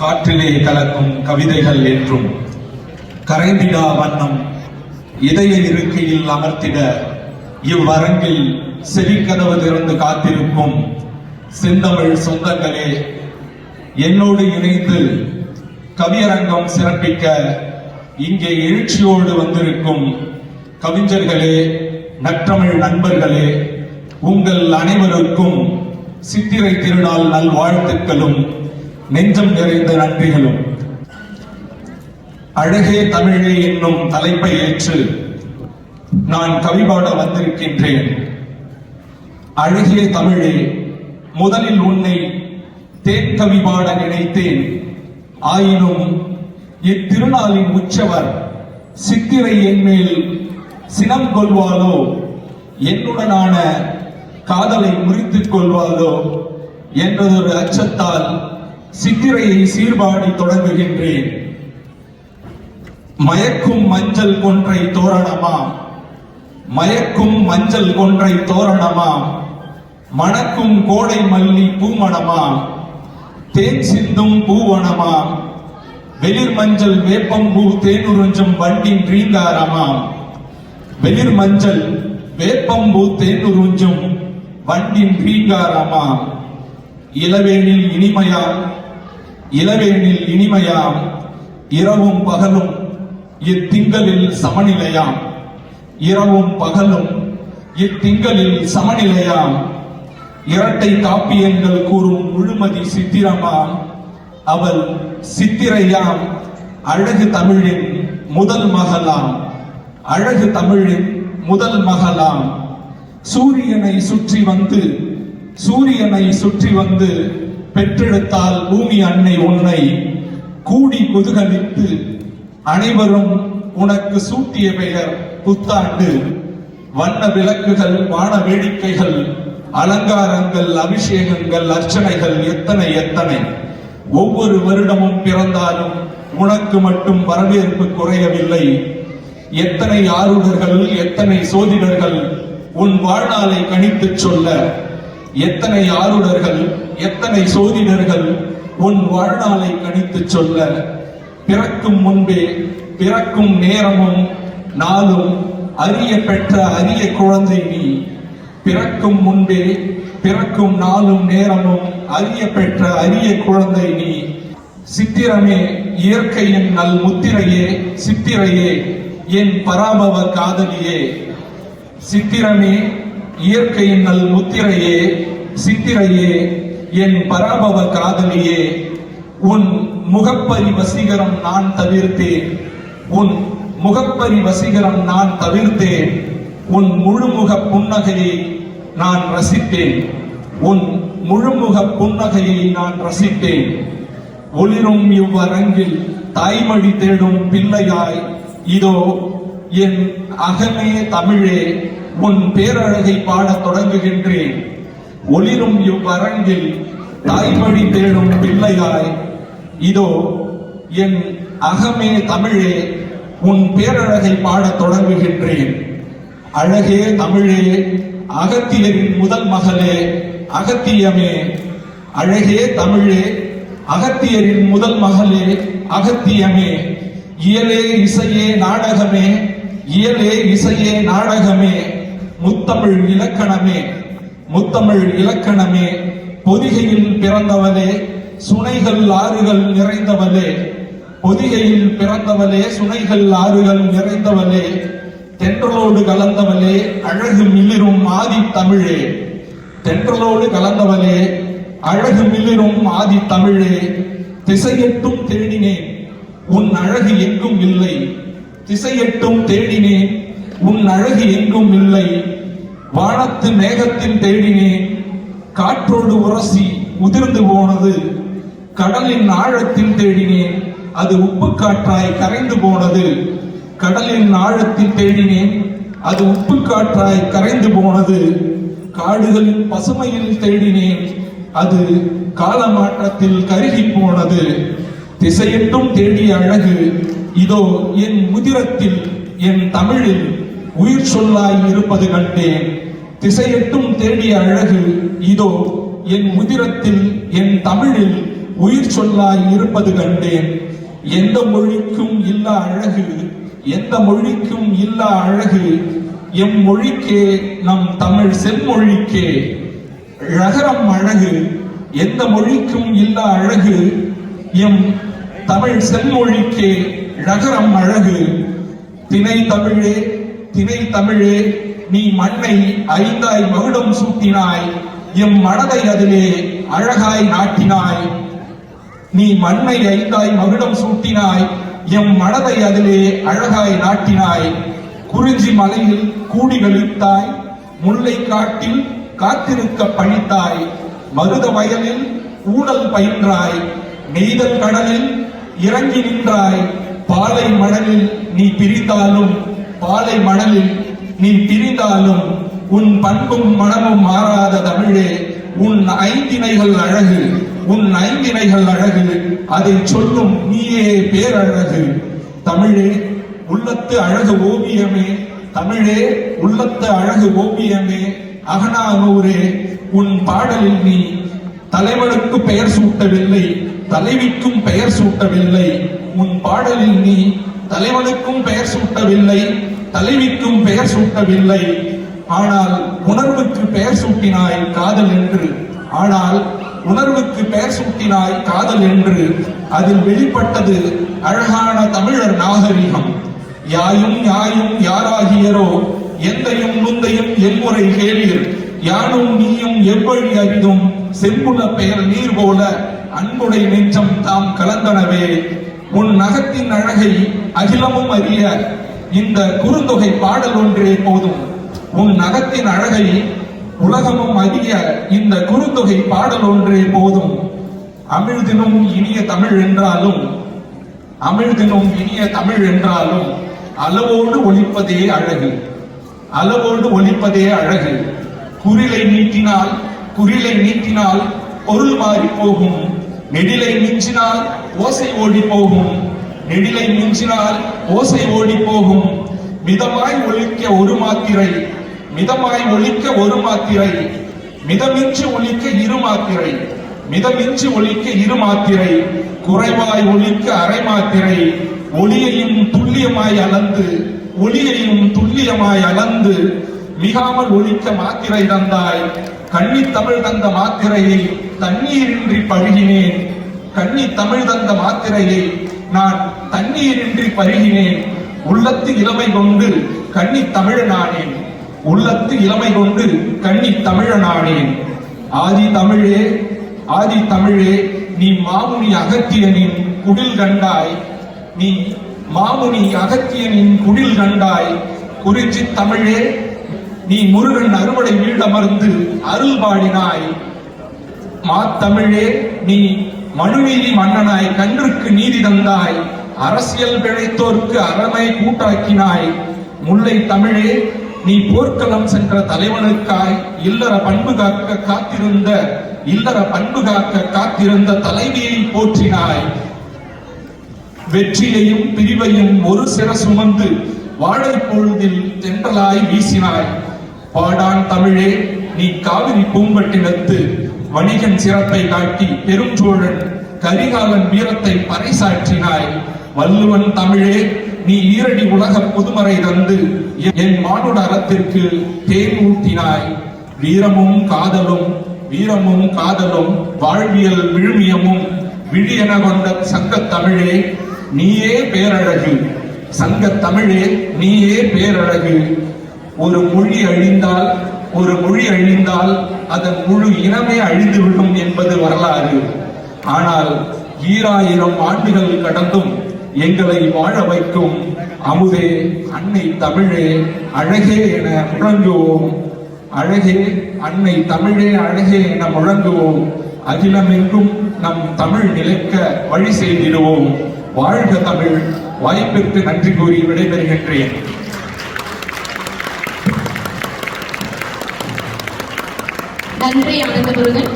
காற்றிலே கலக்கும் கவிதைகள் என்றும் கரைந்திடா வண்ணம் இதய இருக்கையில் அமர்த்திட இவ்வரங்கில் செவிக்கதவு திறந்து காத்திருக்கும் செந்தமிழ் சொந்தங்களே, என்னோடு இணைந்து கவியரங்கம் சிறப்பிக்க இங்கே எழுச்சியோடு வந்திருக்கும் கவிஞர்களே, நற்றமிழ் நண்பர்களே, உங்கள் அனைவருக்கும் சித்திரை திருநாள் நல்வாழ்த்துக்களும் நெஞ்சம் நிறைந்த நன்றிகளும். அழகே தமிழே என்னும் தலைப்பை ஏற்று நான் கவிபாட வந்திருக்கின்றேன். அழகே தமிழே, முதலில் உன்னை தேன் கவிபாட நினைத்தேன். ஆயினும் இத்திருநாளின் உற்சவர் சித்திரை என்மேல் சினம் கொள்வாளோ, என்னுடனான காதலை முறித்துக் கொள்வாளோ என்றதொரு அச்சத்தால் சித்திரையை சீர்பாடி தொடங்குகின்றேன். மயக்கும் மஞ்சள் கொன்றை தோரணமா, மயக்கும் மஞ்சள் கொன்றை தோரணமா, மணக்கும் கோடை மல்லி பூமணமா, தேன் சிந்தும் பூவனமா, வெளிர் மஞ்சள் வேப்பம்பூ தேனுறிஞ்சும் வண்டின் ரீங்காரமா, வெளிர் மஞ்சள் வேப்பம்பூ தேனுறிஞ்சும் வண்டின் ரீங்காரமா, இளவேனில் இனிமையாம், இளவேனில் இனிமையாம், இரவும் பகலும் இத்திங்களில் சமநிலையாம், இரவும் பகலும் இத்திங்களில் சமநிலையாம், இரட்டை காப்பியங்கள் கூறும் முழுமதி சித்திரமாம், அவள் சித்திரையாம், அழகு தமிழின் முதல் மகளாம், அழகு தமிழின் முதல் மகளாம். சூரியனை சுற்றி வந்து, சூரியனை சுற்றி வந்து பெற்றெடுத்தால் பூமி அன்னை உன்னை கூடி குதூகலித்து அனைவரும் உனக்கு சூட்டிய பெயர் புத்தாண்டு. வண்ண விளக்குகள், வான வேடிக்கைகள், அலங்காரங்கள், அபிஷேகங்கள், அர்ச்சனைகள் எத்தனை எத்தனை. ஒவ்வொரு வருடமும் பிறந்தாலும் உனக்கு மட்டும் வரவேற்பு குறையவில்லை. எத்தனை ஆருடர்கள், எத்தனை சோதிடர்கள் உன் வாழ்நாளை கணித்து சொல்ல, எத்தனை ஆருடர்கள், எத்தனை சோதிடர்கள் உன் வாழ்நாளை கணித்து சொல்ல. பிறக்கும் முன்பே, பிறக்கும் நேரமும் நாளும் அறிய பெற்ற அரிய குழந்தை நீ. பிறக்கும் முன்பே, பிறக்கும் நாளும் நேரமும் அறிய பெற்ற அரிய குழந்தை நீ. சித்திரமே இயற்கையின் நல் முத்திரையே, சித்திரையே என் பராபவ காதலியே. சித்திரமே இயற்கையின் நல் முத்திரையே, சித்திரையே என் பராபவ காதலியே. உன் முகப்பரி வசீகரம் நான் தவிர்த்தேன், உன் முகப்பரி வசீகரம் நான் தவிர்த்தேன். உன் முழுமுக புன்னகையை நான் ரசித்தேன், உன் முழுமுக புன்னகையை நான் ரசித்தேன். ஒளிரும் இவ்வரங்கில் தாய்மொழி தேடும் பிள்ளையாய் இதோ என் அகமே தமிழே உன் பேரழகை பாடத் தொடங்குகின்றேன். ஒளிரும் இவ்வரங்கில் தாய்மொழி தேடும் பிள்ளையாய் இதோ என் அகமே தமிழே உன் பேரழகை பாடத் தொடங்குகின்றேன். அழகே தமிழே, அகத்தியரின் முதல் மகளே, அகத்தியமே. அழகே தமிழே, அகத்தியரின் முதல் மகளே, அகத்தியமே. இயலே இசையே நாடகமே, இயலே இசையே நாடகமே. முத்தமிழ் இலக்கணமே, முத்தமிழ் இலக்கணமே. பொதிகையில் பிறந்தவளே, சுனைகள் ஆறுகள் நிறைந்தவளே. பொதிகையில் பிறந்தவளே, சுனைகள் ஆறுகள் நிறைந்தவளே. தென்றலோடு கலந்தவளே, அழகு மிளிரும் ஆதி தமிழே. தென்றலோடு கலந்தவளே, அழகு மிளிரும் ஆதி தமிழே. திசையெட்டும் தேடினேன், உன் அழகு எங்கும் இல்லை. திசையெட்டும் தேடினேன், உன் அழகு எங்கும் இல்லை. வானத்து மேகத்தில் தேடினேன், காற்றோடு உரசி உதிர்ந்து போனது. கடலின் ஆழத்தில் தேடினேன், அது உப்பு காற்றாய் கரைந்து போனது. கடலின் ஆழத்தில் தேடினேன், அது உப்பு காற்றாய் கரைந்து போனது. காடுகளின் பசுமையில் தேடினேன், அது காலமாற்றத்தில் கருகி போனது. திசையெட்டும் தேடிய அழகு இதோ என் முதிரத்தில், என் தமிழில் உயிர் சொல்லாய் இருப்பது கண்டேன். திசையெட்டும் தேடிய அழகு இதோ என் முதிரத்தில், என் தமிழில் உயிர் சொல்லாய் இருப்பது கண்டேன். எந்த மொழிக்கும் இல்லா அழகு, எந்த மொழிக்கும் இல்லா அழகு எம் மொழிக்கே, நம் தமிழ் செம்மொழிக்கே ழகரம் அழகு. எந்த மொழிக்கும் இல்லா அழகு எம் தமிழ் செம்மொழிக்கே ழகரம் அழகு. திணை தமிழே, திணை தமிழே, நீ மண்ணை ஐந்தாய் மகுடம் சூட்டினாய், எம் மனதை அதிலே அழகாய் நாட்டினாய். நீ மண்ணை ஐந்தாய் மகுடம் சூட்டினாய், எம் மனதை அதிலே அழகாய் நாட்டினாய். குறிஞ்சி மலையில் கூடி கழித்தாய், முல்லை காட்டில் காத்திருக்க பணித்தாய். மருத வயலில் ஊடல் பயின்றாய், நெய்தல் கடலில் இறங்கி நின்றாய். பாலை மணலில் நீ பிரிந்தாலும், பாலை மணலில் நீ பிரிந்தாலும் உன் பண்பும் மனமும் மாறாத தமிழே, உன் ஐந்திணைகள் அழகு, உன் ஐந்திணைகள் அழகு, அதை சொல்லும் நீயே பேரழகு. தமிழே உள்ளத்து அழகு ஓவியமே, தமிழே உள்ளத்து அழகு ஓவியமே, அகனானூரே உன் பாடலில் நீ தலைவனுக்கு பெயர் சூட்டவில்லை, தலைவிக்கும் பெயர் சூட்டவில்லை. உன் பாடலில் நீ தலைவனுக்கும் பெயர் சூட்டவில்லை, தலைவிக்கும் பெயர் சூட்டவில்லை. ஆனால் உணர்வுக்கு பெயர் சூட்டினாய் காதல் என்று, ஆனால் உணர்வுக்கு பெயர் சூட்டினாய் காதல் என்று. அதில் வெளிப்பட்டது அழகான தமிழர் நாகரிகம். யாயும் யாயும் யாராகியரோ, எந்தையும் நுந்தையும் எம்முறை கேளீர். யானும் நீயும் எவ்வழி அறிதும், செம்புல பெயர் நீர் போல அன்புடை நெஞ்சம் தாம் கலந்தனவே. உன் நகத்தின் அழகை அகிலமும் அறிய இந்த குறுந்தொகை பாடல் ஒன்றே போதும். உன் நகத்தின் அழகை உலகமும் அறிய இந்த குறுந்தொகை பாடல் ஒன்றே போதும். அமிழ்தினும் இனிய தமிழ் என்றாலும், அமிழ்தினும் இனிய தமிழ் என்றாலும் அளவோடு ஒலிப்பதே அழகு, அளவோடு ஒலிப்பதே அழகு. குறிலை நீட்டினால், குறிலை நீட்டினால் பொருள் மாறி போகும். நெடிலை மிஞ்சினால் ஓசை ஓடி போகும், நெடிலை மிஞ்சினால் ஓசை ஓடி போகும். மிதமாய் ஒலிக்க ஒரு மாத்திரை, மிதமாய் ஒலிக்க ஒரு மாத்திரை, மிதமின்றி ஒலிக்க இரு மாத்திரை, மிதமின்றி ஒலிக்க இரு மாத்திரை, குறைவாய் ஒலிக்க அரை மாத்திரை. ஒளியையும் துல்லியமாய் அளந்து, ஒளியையும் துல்லியமாய் அளந்து மிகாமல் ஒலிக்க மாத்திரை தந்தாய். கண்ணி தமிழ் தந்த மாத்திரையை தண்ணீரின்றி பருகினேன், கண்ணி தமிழ் தந்த மாத்திரையை நான் தண்ணீரின்றி பருகினேன். உள்ளத்து இளமை கொண்டு கண்ணி தமிழனானேன், உள்ளத்து இளமை கொண்டு கண்ணி தமிழனானேன். ஆதி தமிழே, ஆதி தமிழே, நீ மாமுனி அகத்தியனின் குடில் கண்டாய், நீ மாமுனி அகத்தியனின் குடில் கண்டாய். குறிஞ்சி தமிழே, நீ முருகன் அறுவடை வீடமர்ந்து அருள் பாடினாய். மாத்தமிழே, நீ மனுநீதி மன்னனாய் கன்றுக்கு நீதி தந்தாய். அரசியல் பிழைத்தோர்க்கு அரணை கூட்டாக்கினாய். முல்லை தமிழே, நீ போர்க்களம் சென்ற தலைவனுக்காய் இல்லற பண்பு காக்க காத்திருந்த, இல்லற பண்பு காக்க காத்திருந்த தலைவியை போற்றினாய். வெற்றியையும் பிரிவையும் ஒரு சிற சுமந்து வாழை பொழுதில் தென்றலாய் வீசினாய். பாடான் தமிழே, நீ காவிரி பூம்பட்டினத்து வணிகன் சிறப்பை காட்டி பெருஞ்சோழன் கரிகாலன் வீரத்தை பறைசாற்றினாய். வள்ளுவன் தமிழே, நீ ஈரடி உலக புதுமறை தந்து என் மானுட அறத்திற்கு தேன் ஊட்டினாய். வீரமும் காதலும், வீரமும் காதலும் வாழ்வியல் விழுமியமும் விழியென கொண்ட சங்கத் தமிழே, நீயே பேரழகு. சங்கத் தமிழே, நீயே பேரழகு. ஒரு மொழி அழிந்தால், ஒரு மொழி அழிந்தால் அதன் முழு இனமே அழிந்துவிடும் என்பது வரலாறு. ஆனால் 2000 ஆண்டுகள் கடந்தும் எங்களை வாழ வைக்கும் அமுதே, அன்னை தமிழே, அழகே என முழங்குவோம். அழகே அன்னை தமிழே, அழகே என முழங்குவோம். அகிலமெங்கும் நம் தமிழ் நிலைக்க வழி செய்திடுவோம். வாழ்க தமிழ். வாய்ப்பிற்கு நன்றி கூறி விடைபெறுகின்றேன். நன்றி ஆனந்த முருகன்.